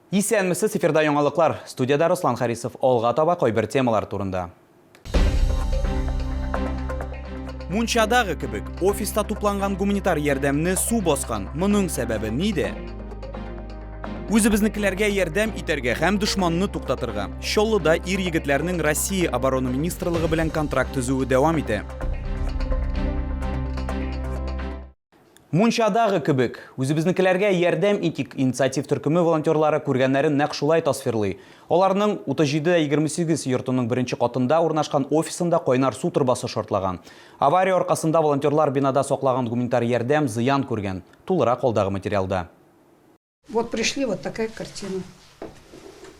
Исәнмесез эфирда яңалыклар. Студияда Руслан Харисов. Алга таба кайбер темалар турында. Мунчадагы кебек, офиста тупланган гуманитар ярдәмне су баскан. Моның сәбәбе ниде? Үзебезнекеләргә ярдәм итәргә һәм дошманны туктатырга. Чоллыда ир-егетләрнең Россия оборона министрлыгы белән контракт төзүе дәвам итә. Мунчадагы кебек, үзебезнекеләргә ярдәм итик инициатив төркеме волонтерлары күргәннәрен нәкъ шулай тасвирлый. Аларның 37-28 йортының беренче катында урнашкан офисында кайнар су торбасы шартлаган. Авария аркасында волонтерлар бинада саклаган гуманитар ярдәм зыян күргән. Тулырак алдагы материалда. Вот пришли, вот такая картина.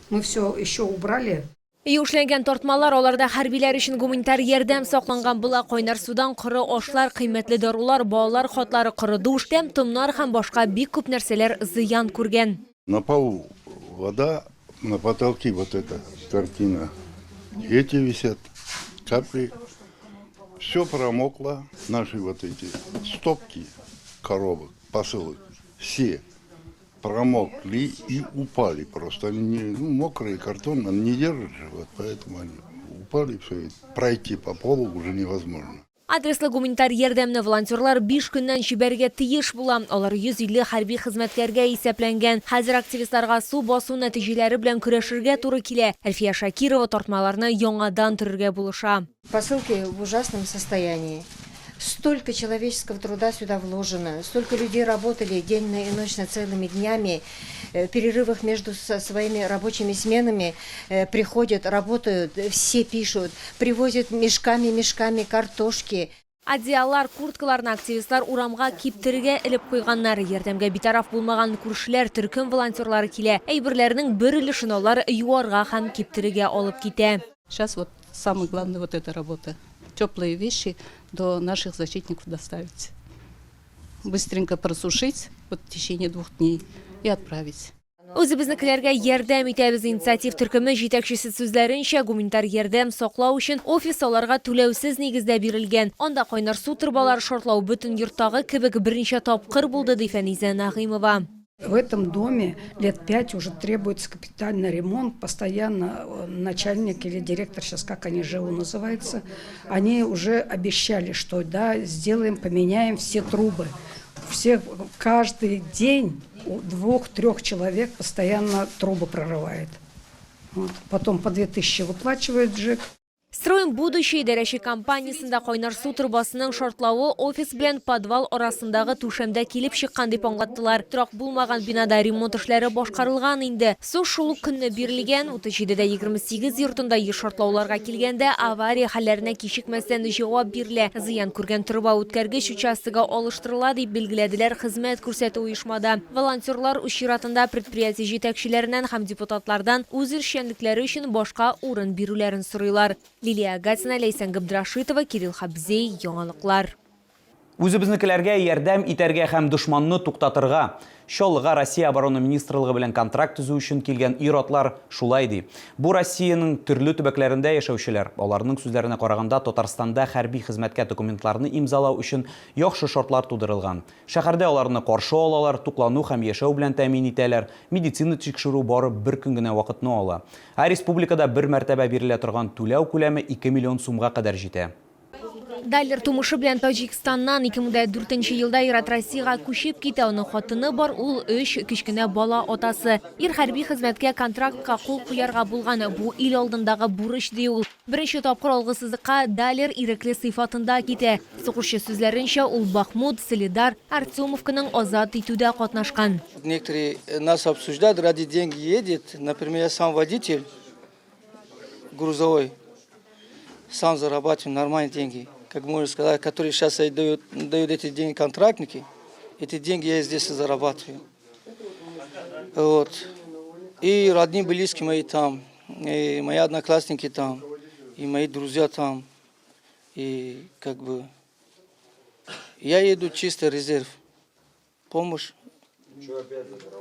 Мы все еще убрали. Юшләнгән тартмалар аларда хәрбиләр өчен гуманитар ярдәм сакланган була, кайнар судан коры ашлар, кыйммәтле дарулар, балалар хатлары, коры душ, тәм-томнар һәм башка бик күп нәрсәләр зыян күргән. На полу вода, на потолке вот эта картина. Эти висят, капли. Все промокло. Наши вот эти стопки коробок, посылок, все промокли и упали просто. Они мокрый картон, он не держит же, вот поэтому они упали, все, и пройти по полу уже невозможно. Адреслы гуманитар ярдәмне волонтерлар 5 көннән җибәргә тиеш була. Алар 150 хәрби хезмәткәргә исәпләнгән. Хәзер активистларга су басу нәтиҗәләре белән көрәшергә туры килә. Әлфия Шакирова тартмаларны яңадан төрергә булыша. Посылки в ужасном состоянии. Столько человеческого труда сюда вложено, столько людей работали день и ночь целыми днями, в перерывах между своими рабочими сменами приходят, работают, все пишут, привозят мешками картошки. Адиалар, курткаларны активистлар урамга киптерергә элеп куйганнар. Ярдәмгә битараф булмаган күршеләр, төркем волонтерлары килә. Әйберләрнең бер өлешен алар юарга һәм киптерергә алып китә. Сейчас вот самое главное вот эта работа. Теплые вещи до наших защитников доставить. Быстренько просушить вот в течение 2 дней и отправить. Үзебезнекеләргә ярдәм итәбез инициатив төркеме җитәкчесе сүзләренчә, гуманитар ярдәм саклау өчен офис аларга түләүсез нигездә бирелгән. Анда кайнар су торбалары шартлау бөтен йорттагы кебек берничә тапкыр булды, ди Фәнизә Нагыймова. В этом доме лет 5 уже требуется капитальный ремонт. Постоянно начальник или директор, сейчас как они ЖЭУ называется, они уже обещали, что да, сделаем, поменяем все трубы. Все, каждый день у 2-3 человек постоянно трубы прорывает. Вот. Потом по 2000 выплачивает ЖЭК. Строим будущее идарәче компаниясында кайнар су торбасының шартлавы офис белән подвал арасындагы түшәмдә килеп чыккан дип аңлаттылар. Торак булмаган бинада ремонт эшләре башкарылган инде. Су шул ук көнне бирелгән. 37-28 йортында еш шартлауларга килгәндә авария хәлләренә кичекмәстән җавап бирелә. Зыян күргән торба үткәргеч участогы алыштырыла дип билгеләделәр хезмәт күрсәтү оешмада. Волонтерлар үз чиратында предприятие җитәкчеләреннән һәм депутатлардан үз эшчәнлекләре өчен башка урын бирүләрен сорыйлар. Лилия Гатина, Лейсан Габдрашитова, Кирилл Хабзей, яңалыклар. Үзебезнекеләргә ярдәм итәргә һәм дошманны туктатырга. Чоллыга Россия оборона министрлыгы белән контракт төзү өчен килгән ир-атлар шулай ди. Бу Россиянең төрле төбәкләрендә яшәүчеләр. Аларның сүзләренә караганда, Татарстанда хәрби хезмәткә документларны имзалау өчен яхшы шартлар тудырылган. Шәһәрдә аларны каршы алалар, туклану һәм яшәү белән тәэмин итәләр. Медицина тикшерү бары 1 көн генә вакытны ала. Республикада бер мәртәбә бирелә торган түләү күләме 2 миллион сумга кадәр җитә. Дайлер тумышы белән Таҗикстаннан 2004 елда Ират Россиягә күчеп китә. Аның хатыны бар, ул 3 кичкенә бала атасы. Ир хәрби хезмәткә контрактка кул куярга булган, бу ил алдындагы бурыч ди ул. Беренче тапкыр алгысызлыкка Дайлер ирекле сыйфатында китә. Сугышчы сүзләренчә, ул Бахмут, Солидар, Артемовканың азат итүдә катнашкан. Некоторые нас обсуждают, ради деньги едет. Например, я сам водитель грузовой, сам зарабатываю нормальные деньги. Как можно сказать, которые сейчас дают эти деньги контрактники, эти деньги я здесь и зарабатываю. Вот. И родные, близкие мои там, и мои одноклассники там, и мои друзья там. И как бы я еду чисто резерв. Помощь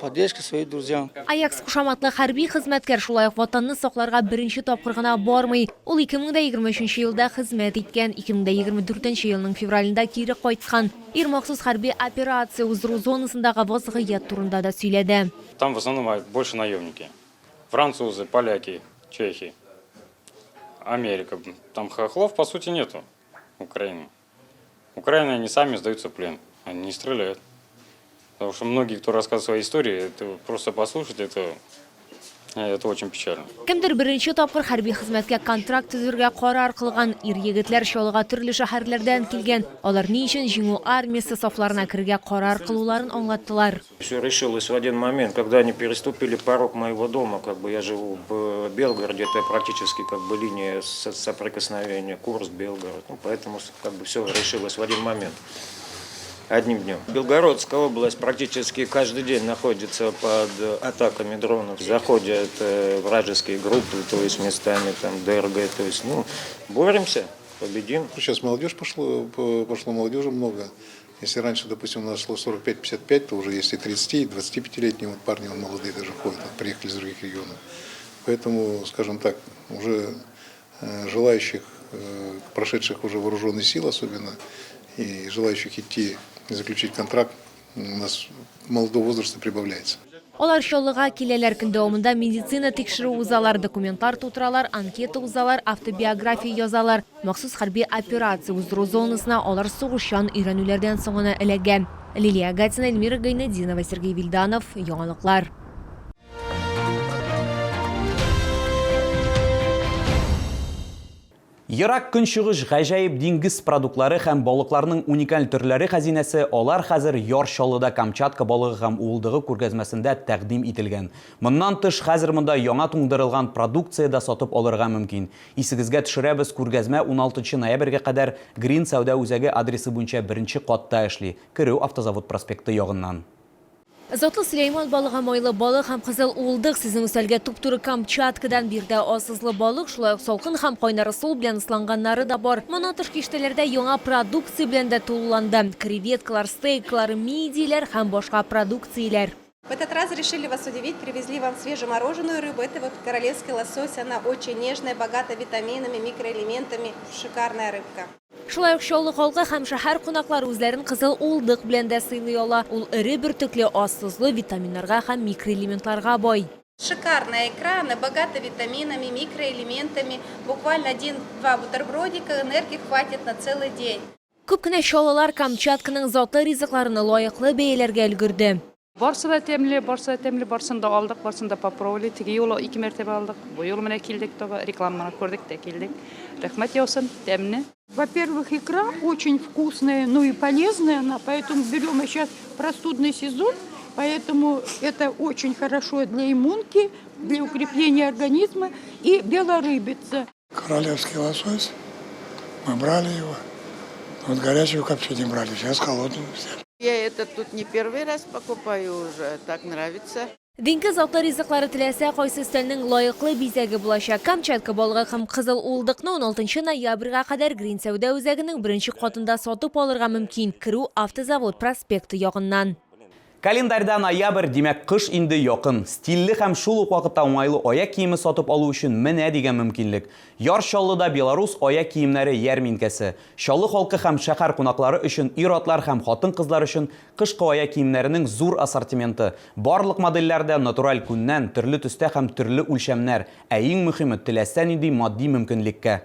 поддержка своим друзьям. Аякс кушаматлы хәрби хезмәткәр шулай ук ватанны сакларга беренче тапкыр гына бармый. Ул 2023 елда хезмәт иткән, 2024 елның февралендә кире кайткан. Ир махсус хәрби операция уздыру зонасындагы вазгыять турында да сөйләде. Там в основном больше наемники. Французы, поляки, чехи, Америка. Там хохлов по сути нету. Украины. Украина, они сами сдаются в плен. Они не стреляют. Потому что многие, кто рассказывает свои истории, это просто послушать, это очень печально. Кемдер беренче тапкыр хәрби хезмәткә контракт төзергә карар кылган ир егетләр чалга төрле шәһәрләрдән килгән. Алар ни өчен җиңү армиясе сафларына кергә карар кылуларын аңлаттылар. Все решилось в один момент, когда они переступили порог моего дома. Я живу в Белгороде, это практически линия соприкосновения, Курск-Белгород. Поэтому все решилось в один момент. Одним днем. Белгородская область практически каждый день находится под атаками дронов. Заходят вражеские группы, то есть местами там ДРГ, то есть, боремся, победим. Сейчас молодежь пошло молодежи много. Если раньше, допустим, у нас шло 45-55, то уже есть и 30, и 25-летние парни молодые даже ходят, приехали из других регионов. Поэтому, скажем так, уже желающих, прошедших уже вооруженные силы особенно, и желающих идти и заключить контракт у нас молодого возраста прибавляется. Алар шаллыга киләләр көн дәвамында медицина тикшерү узалар, документлар тутыралар, анкета узалар, автобиография язалар. Махсус хәрби операция уздыру зонасына алар сугышчан өйрәнүләрдән соңына эләгән. Лилия Гатина, Эльмира Гайнадинова, Сергей Вильданов, Яңалыклар. Ерак көнчыгыш гаҗәеп диңгез продуктлары һәм балыкларның уникаль төрләре хәзинәсе алар хәзер Яр Чаллыда Камчатка балыгы һәм уылдыгы күргәзмәсендә тәкъдим ителгән. Моннан тыш хәзер монда яңа туңдырылган продукция да сатып алырга мөмкин. Исегезгә төшерәбез, күргәзмә 16 ноябрьгә кадәр Green сәүдә үзәге адресы буенча 1-нче катта эшли. Керү автозавод проспекты ягыннан. Затлы Сулейман балыгы майлы балык һәм кызыл уылдык сезнең үсәлгә туп-туры Камчаткадан бирдә асызлы балык, шулай ук салкын һәм кайнары сул белән ысланганнары да бар. Моннан тыш киштәләрдә яңа продукция белән дә тулыланды. Креветкалар, стейклар, мидийләр һәм башка продукцияләр. В этот раз решили вас удивить, привезли вам свежемороженую рыбу. Это вот королевский лосось, она очень нежная, богата витаминами, микроэлементами, шикарная рыбка. Шулай ук Чаллы халкы һәм шәһәр кунаклары үзләрен кызыл уылдык белән дә сыйлый ала. Ул эре бөртекле ассызлы витаминнарга һәм микроэлементларга бай. Шикарная икра, она богата витаминами, микроэлементами. Буквально 1-2 бутербродика, энергии хватит на целый день. Күп кенә чаллылар Камчатканың затлы ризыкларını лайыклы бәяләргә өлгерде. Барсы да темле, барсын да алдык, барсын да попробовали. Теге юлы 2 мәртәбә алдык. Бу юлы менә килдек, рекламаны күрдек тә килдек. Рәхмәт яусын, тәмне. Во-первых, икра очень вкусная, и полезная она, поэтому берем сейчас простудный сезон, поэтому это очень хорошо для иммунки, для укрепления организма и белорыбица. Королевский лосось, мы брали его, вот горячего копчения брали, сейчас холодный взяли. Я это тут не первый раз покупаю уже, так нравится. Динке затлы ризыклары теләсә кайсы өстәлнең лайыклы бизәге булачак. Камчатка балыгы һәм кызыл уылдыкны 16 ноябрьгә кадәр Green сәүдә үзәгенең 1-нче катында сатып алырга мөмкин. Керү автозавод проспекты ягыннан. Календарьда ноябрь, димәк кыш инде якын. Стилле һәм шул ук вакытта уңайлы аяк киеме сатып алу өчен менә дигән мөмкинлек. Яр Чаллыда Белорус аяк киемнәре ярминкәсе. Чаллы халкы һәм шәһәр кунаклары өчен ир-атлар һәм хатын-кызлар өчен кышкы аяк киемнәренең зур ассортименты. Барлык модельләрдә натураль күннән, төрле төстә һәм төрле үлчәмнәр. Ә иң мөһиме теләсә нинди матди мөмкинлеккә.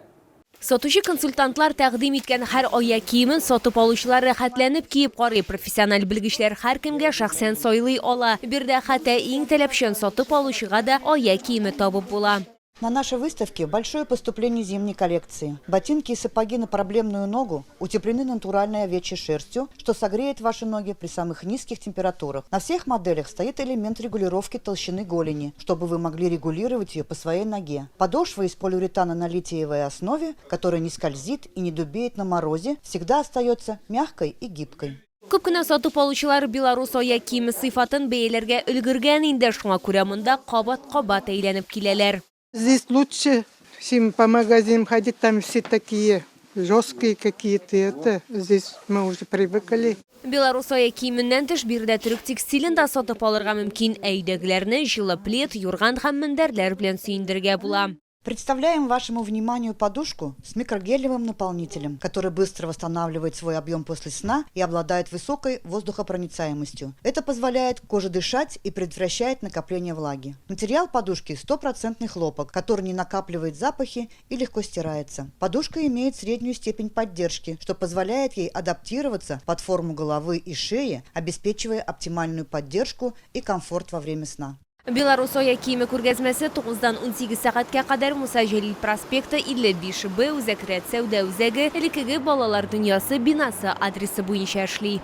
Сатучы консультантлар тәкъдим иткән һәр аяк киемен сатып алучылар рәхәтләнеп киеп карый. Профессиональ белгечләр һәркемгә шәхсән сайлый ала. Бирдә хәтта иң таләпчән сатып алучыга да аяк киеме табып була. На нашей выставке большое поступление зимней коллекции. Ботинки и сапоги на проблемную ногу утеплены натуральной овечьей шерстью, что согреет ваши ноги при самых низких температурах. На всех моделях стоит элемент регулировки толщины голени, чтобы вы могли регулировать ее по своей ноге. Подошва из полиуретана на литиевой основе, которая не скользит и не дубеет на морозе, всегда остается мягкой и гибкой. Күп кенә сатып алучылар Белорус аяк киеме сыйфатын бәяләргә өлгергән инде, шуңа күрә монда кабат-кабат әйләнеп киләләр. Здесь лучше, чем по магазинам ходить, там все такие жесткие какие-то. Это здесь мы уже привыкли. Белорусия киеменнән тыш бирдә түрек текстилен да сатып алырга мөмкин, әйдәгеләрне җылы плед, юрган һәм мендәрләр белән сөендергә була. Представляем вашему вниманию подушку с микрогелевым наполнителем, который быстро восстанавливает свой объем после сна и обладает высокой воздухопроницаемостью. Это позволяет коже дышать и предотвращает накопление влаги. Материал подушки 100% хлопок, который не накапливает запахи и легко стирается. Подушка имеет среднюю степень поддержки, что позволяет ей адаптироваться под форму головы и шеи, обеспечивая оптимальную поддержку и комфорт во время сна. Белорусия киеме күргәзмәсе 9-дан 18 сәгатькә кадәр Муса Җәлил проспекты 55Б үзәкрәт сәүдә үзәге элеккеге балалар дөньясы бинасы адресы буенча эшли.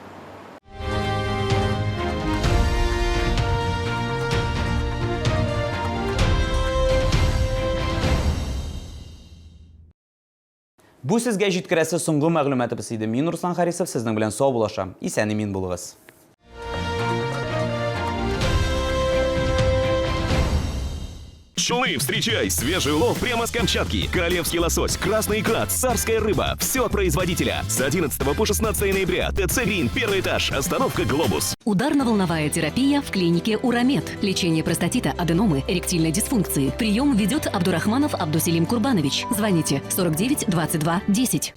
Бу сезгә җиткерәсе соңгы мәгълүматыбыз иде. Мин Руслан Харисов сезнең белән сау булашам. Исән-имин булыгыз. Шулы, встречай! Свежий улов прямо с Камчатки. Королевский лосось, красный икра, царская рыба. Все от производителя. С 11 по 16 ноября. ТЦ «Грин», первый этаж. Остановка «Глобус». Ударно-волновая терапия в клинике «Урамед». Лечение простатита, аденомы, эректильной дисфункции. Прием ведет Абдурахманов Абдусилим Курбанович. Звоните 49 22 10.